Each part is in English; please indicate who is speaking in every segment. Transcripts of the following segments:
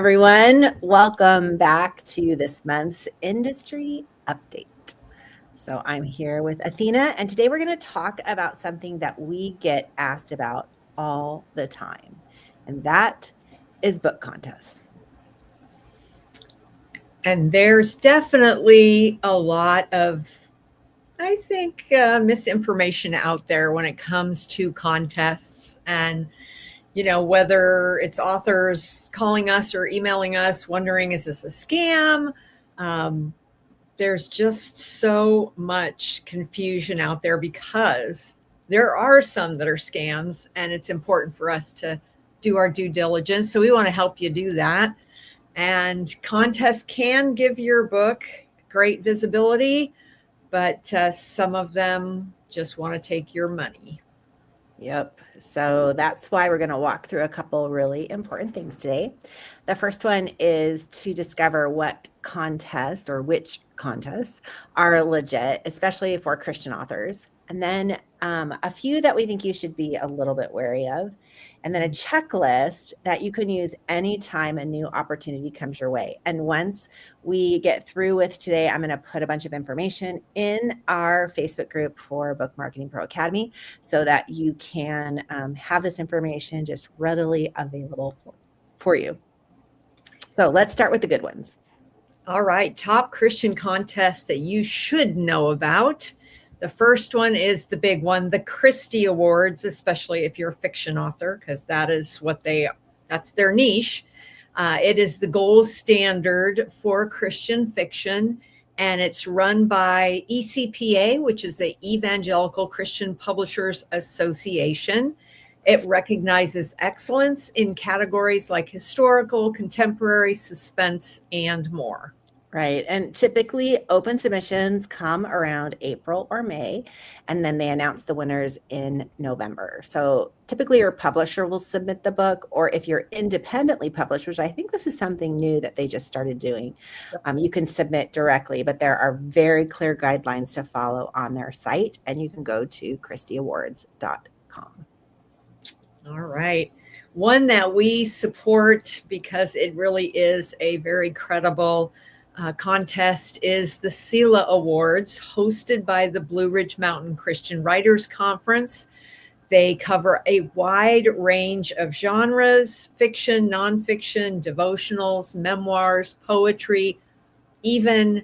Speaker 1: Everyone, welcome back to this month's industry update. So, I'm here with Athena, and today we're going to talk about something that we get asked about all the time, and that is book contests.
Speaker 2: And there's definitely a lot of, I think, misinformation out there when it comes to contests. And, whether it's authors calling us or emailing us wondering, is this a scam? Um, there's just so much confusion out there because there are some that are scams, and it's important for us to do our due diligence. So we want to help you do that. And contests can give your book great visibility, but some of them just want to take your money.
Speaker 1: Yep. So that's why we're going to walk through a couple really important things today. The first one is to discover what contests or which contests are legit, especially for Christian authors. And then a few that we think you should be a little bit wary of. And then a checklist that you can use anytime a new opportunity comes your way. And once we get through with today, I'm going to put a bunch of information in our Facebook group for Book Marketing Pro Academy so that you can have this information just readily available for you. So let's start with the good ones.
Speaker 2: All right, top Christian contests that you should know about. The first one is the big one, the Christie Awards, especially if you're a fiction author, because that's their niche. It is the gold standard for Christian fiction, and it's run by ECPA, which is the Evangelical Christian Publishers Association. It recognizes excellence in categories like historical, contemporary, suspense, and more.
Speaker 1: Right. And typically open submissions come around April or May, and then they announce the winners in November. So typically your publisher will submit the book, or if you're independently published, which I think this is something new that they just started doing, you can submit directly, but there are very clear guidelines to follow on their site, and you can go to ChristieAwards.com.
Speaker 2: All right. One that we support because it really is a very credible contest is the CELA Awards, hosted by the Blue Ridge Mountain Christian Writers Conference. They cover a wide range of genres: fiction, nonfiction, devotionals, memoirs, poetry, even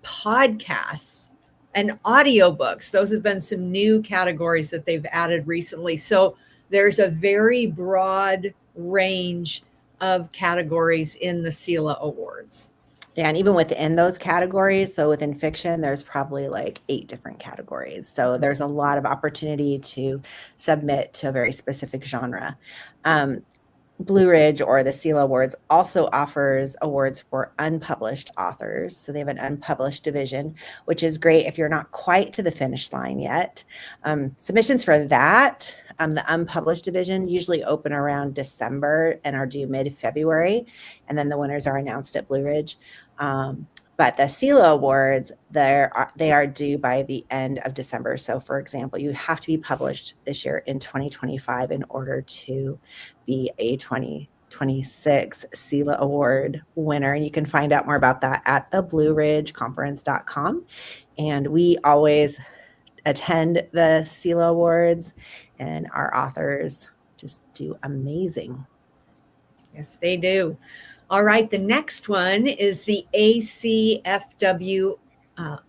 Speaker 2: podcasts and audiobooks. Those have been some new categories that they've added recently. So there's a very broad range of categories in the CELA Awards.
Speaker 1: Yeah, and even within those categories, so within fiction, there's probably like 8 different categories. So there's a lot of opportunity to submit to a very specific genre. Blue Ridge, or the CELA Awards, also offers awards for unpublished authors. So they have an unpublished division, which is great if you're not quite to the finish line yet. Submissions for that, the unpublished division, usually open around December and are due mid-February. And then the winners are announced at Blue Ridge. But the CELA Awards, they are due by the end of December. So, for example, you have to be published this year in 2025 in order to be a 2026 CELA Award winner. And you can find out more about that at the BlueRidgeConference.com. And we always attend the CELA Awards, and our authors just do amazing.
Speaker 2: Yes, they do. All right, the next one is the ACFW,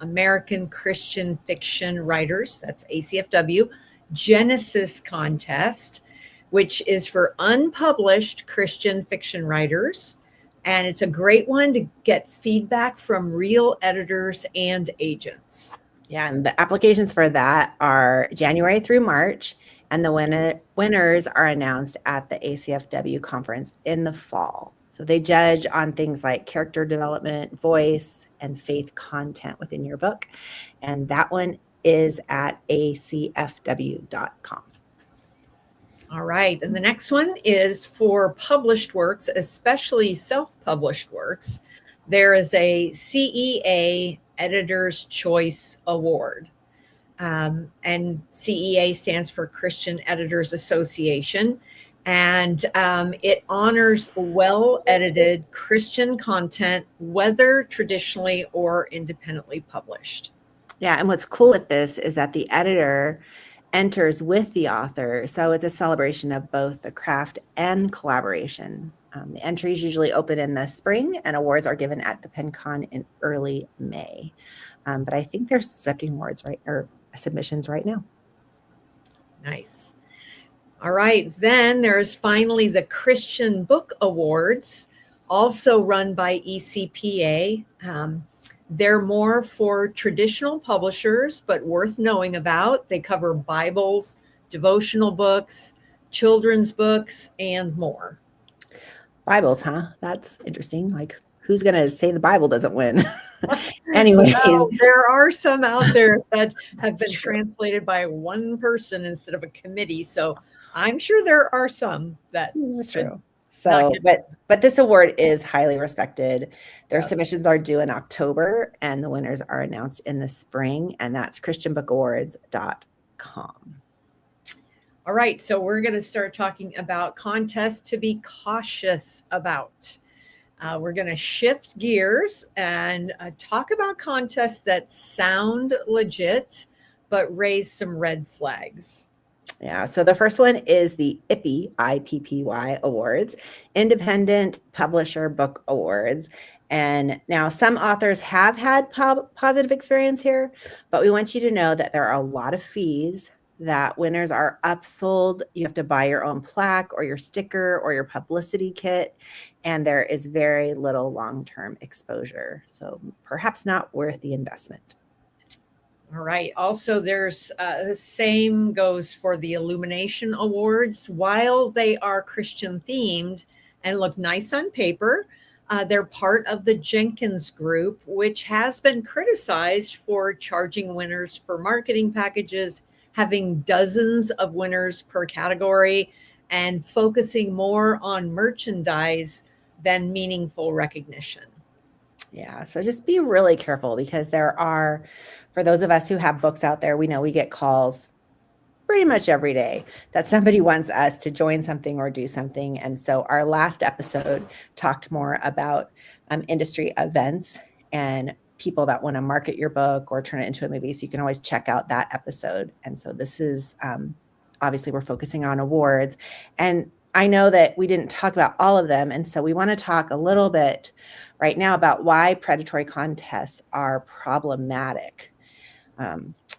Speaker 2: American Christian Fiction Writers, that's ACFW, Genesis Contest, which is for unpublished Christian fiction writers. And it's a great one to get feedback from real editors and agents.
Speaker 1: Yeah, and the applications for that are January through March, and the winners are announced at the ACFW conference in the fall. So they judge on things like character development, voice, and faith content within your book. And that one is at acfw.com.
Speaker 2: All right. And the next one is for published works, especially self-published works. There is a CEA Editor's Choice Award. And CEA stands for Christian Editors Association. And it honors well-edited Christian content, whether traditionally or independently published.
Speaker 1: Yeah, and what's cool with this is that the editor enters with the author, so it's a celebration of both the craft and collaboration. The entries usually open in the spring, and awards are given at the PennCon in early May. But I think they're accepting awards submissions right now.
Speaker 2: Nice. All right, then there's finally the Christian Book Awards, also run by ECPA. They're more for traditional publishers, but worth knowing about. They cover Bibles, devotional books, children's books, and more.
Speaker 1: Bibles, huh? That's interesting. Like, who's going to say the Bible doesn't win? Anyways.
Speaker 2: Well, there are some out there that have been translated by one person instead of a committee. So I'm sure there are some that
Speaker 1: this is true. So, but this award is highly respected. Their submissions are due in October, and the winners are announced in the spring, and that's christianbookawards.com.
Speaker 2: All right, so we're going to start talking about contests to be cautious about. We're going to shift gears and talk about contests that sound legit, but raise some red flags.
Speaker 1: Yeah, so the first one is the IPPY, IPPY Awards, Independent Publisher Book Awards. And now some authors have had positive experience here, but we want you to know that there are a lot of fees, that winners are upsold. You have to buy your own plaque or your sticker or your publicity kit, and there is very little long-term exposure. So perhaps not worth the investment.
Speaker 2: All right. Also, there's the same goes for the Illumination Awards. While they are Christian themed and look nice on paper, they're part of the Jenkins Group, which has been criticized for charging winners for marketing packages, having dozens of winners per category, and focusing more on merchandise than meaningful recognition.
Speaker 1: Yeah, so just be really careful, because there are, for those of us who have books out there, we know we get calls pretty much every day that somebody wants us to join something or do something. And so our last episode talked more about industry events and people that want to market your book or turn it into a movie. So you can always check out that episode. And so this is obviously we're focusing on awards. And I know that we didn't talk about all of them. And so we want to talk a little bit right now about why predatory contests are problematic.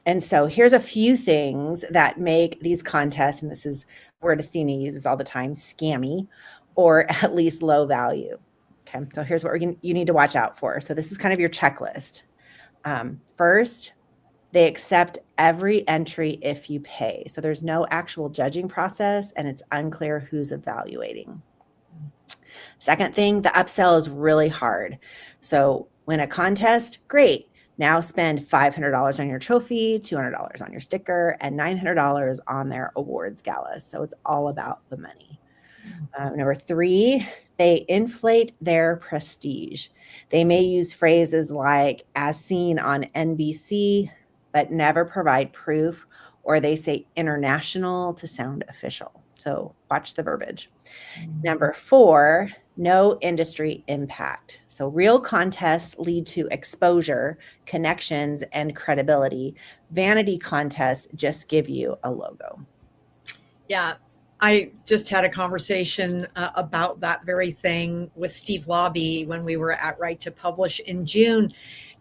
Speaker 1: And so here's a few things that make these contests, and this is a word Athena uses all the time, scammy, or at least low value. Okay, so here's what you need to watch out for. So this is kind of your checklist. First, they accept every entry if you pay. So there's no actual judging process, and it's unclear who's evaluating. Second thing, the upsell is really hard. So win a contest, great. Now spend $500 on your trophy, $200 on your sticker, and $900 on their awards gala. So it's all about the money. Number three, they inflate their prestige. They may use phrases like "as seen on NBC," but never provide proof, or they say international to sound official. So watch the verbiage. Number four, no industry impact. So real contests lead to exposure, connections, and credibility. Vanity contests just give you a logo.
Speaker 2: Yeah, I just had a conversation about that very thing with Steve Lobby when we were at Right to Publish in June.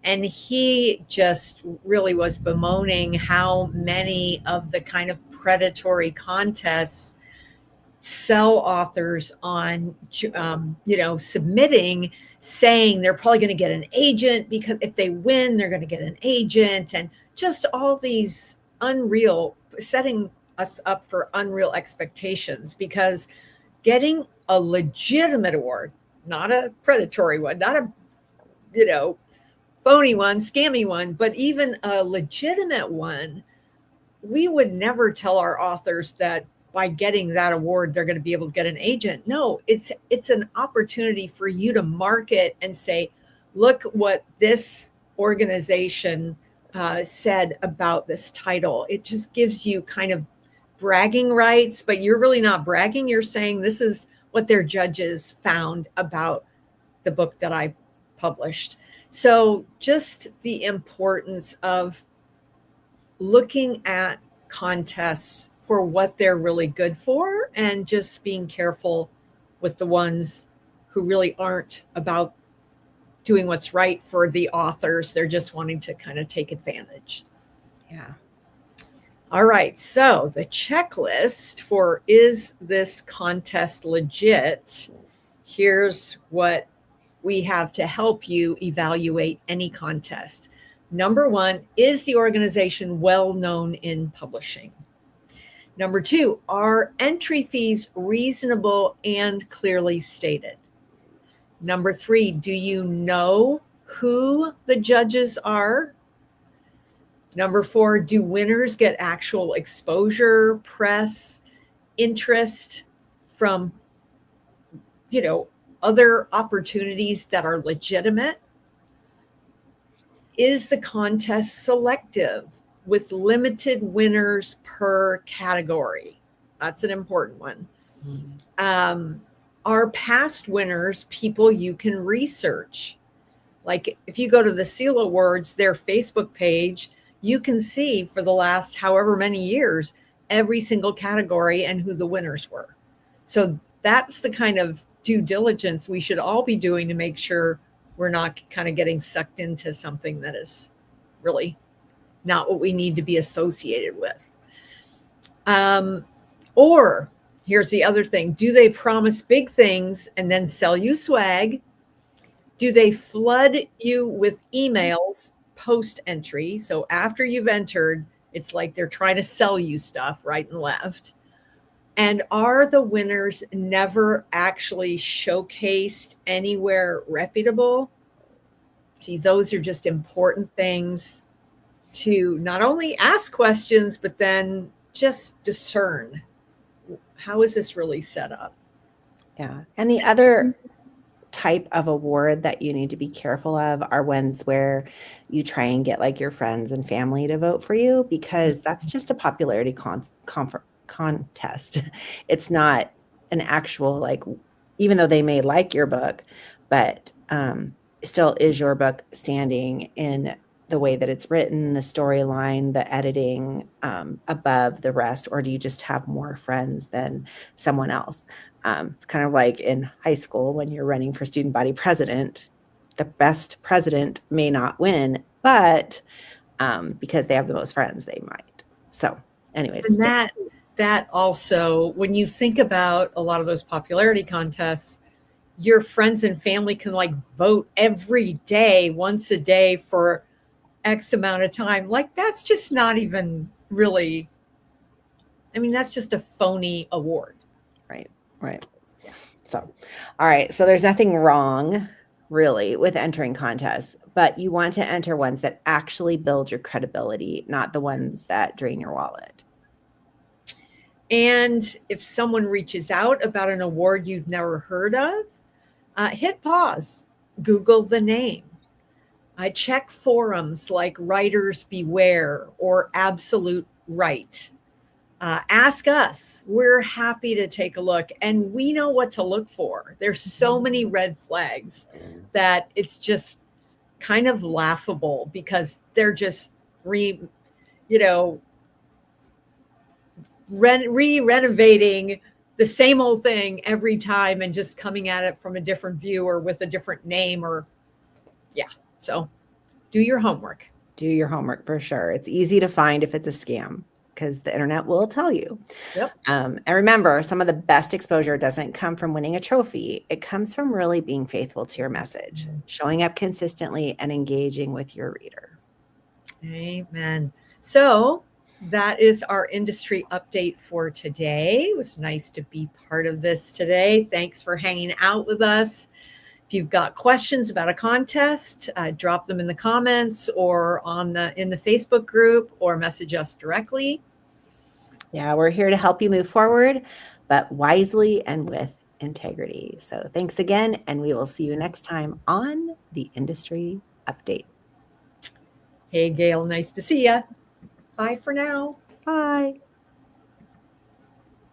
Speaker 2: And he just really was bemoaning how many of the kind of predatory contests sell authors on, submitting, saying they're probably going to get an agent, because if they win, they're going to get an agent, and just all these setting us up for unreal expectations, because getting a legitimate award, not a predatory one, not a, phony one, scammy one, but even a legitimate one, we would never tell our authors that by getting that award, they're going to be able to get an agent. No, it's an opportunity for you to market and say, look what this organization said about this title. It just gives you kind of bragging rights, but you're really not bragging. You're saying this is what their judges found about the book that I published. So just the importance of looking at contests for what they're really good for, and just being careful with the ones who really aren't about doing what's right for the authors. They're just wanting to kind of take advantage.
Speaker 1: Yeah.
Speaker 2: All right. So the checklist for is this contest legit? Here's what we have to help you evaluate any contest. Number one, is the organization well known in publishing? Number two, are entry fees reasonable and clearly stated? Number three, do you know who the judges are? Number four, do winners get actual exposure, press, interest from, other opportunities that are legitimate? Is the contest selective with limited winners per category? That's an important one. Are past winners people you can research? Like if you go to the Seal Awards, their Facebook page, you can see for the last however many years, every single category and who the winners were. So that's the kind of due diligence we should all be doing to make sure we're not kind of getting sucked into something that is really not what we need to be associated with. Or here's the other thing. Do they promise big things and then sell you swag? Do they flood you with emails post entry? So after you've entered, it's like they're trying to sell you stuff right and left. And are the winners never actually showcased anywhere reputable? See, those are just important things to not only ask questions, but then just discern. How is this really set up?
Speaker 1: Yeah. And the other type of award that you need to be careful of are ones where you try and get like your friends and family to vote for you, because that's just a popularity contest. It's not an actual, like, even though they may like your book, but still, is your book standing in the way that it's written, the storyline, the editing, above the rest, or do you just have more friends than someone else? It's kind of like in high school when you're running for student body president, the best president may not win, but because they have the most friends, they might. So anyways.
Speaker 2: And that also, when you think about a lot of those popularity contests, your friends and family can like vote every day, once a day for X amount of time. Like that's just not even really, I mean, that's just a phony award.
Speaker 1: Right. Yeah. So, all right. So there's nothing wrong really with entering contests, but you want to enter ones that actually build your credibility, not the ones that drain your wallet.
Speaker 2: And if someone reaches out about an award you've never heard of, hit pause, Google the name. Check forums like Writers Beware or Absolute Right. Ask us. We're happy to take a look, and we know what to look for. There's so many red flags that it's just kind of laughable because they're just renovating the same old thing every time and just coming at it from a different view or with a different name so do your homework.
Speaker 1: Do your homework for sure. It's easy to find if it's a scam because the internet will tell you.
Speaker 2: Yep.
Speaker 1: And remember, some of the best exposure doesn't come from winning a trophy. It comes from really being faithful to your message, showing up consistently and engaging with your reader.
Speaker 2: Amen. So that is our industry update for today. It was nice to be part of this today. Thanks for hanging out with us. If you've got questions about a contest, drop them in the comments or in the Facebook group, or message us directly.
Speaker 1: Yeah, we're here to help you move forward, but wisely and with integrity. So thanks again, and we will see you next time on the Industry Update.
Speaker 2: Hey, Gail, nice to see you. Bye for now.
Speaker 1: Bye.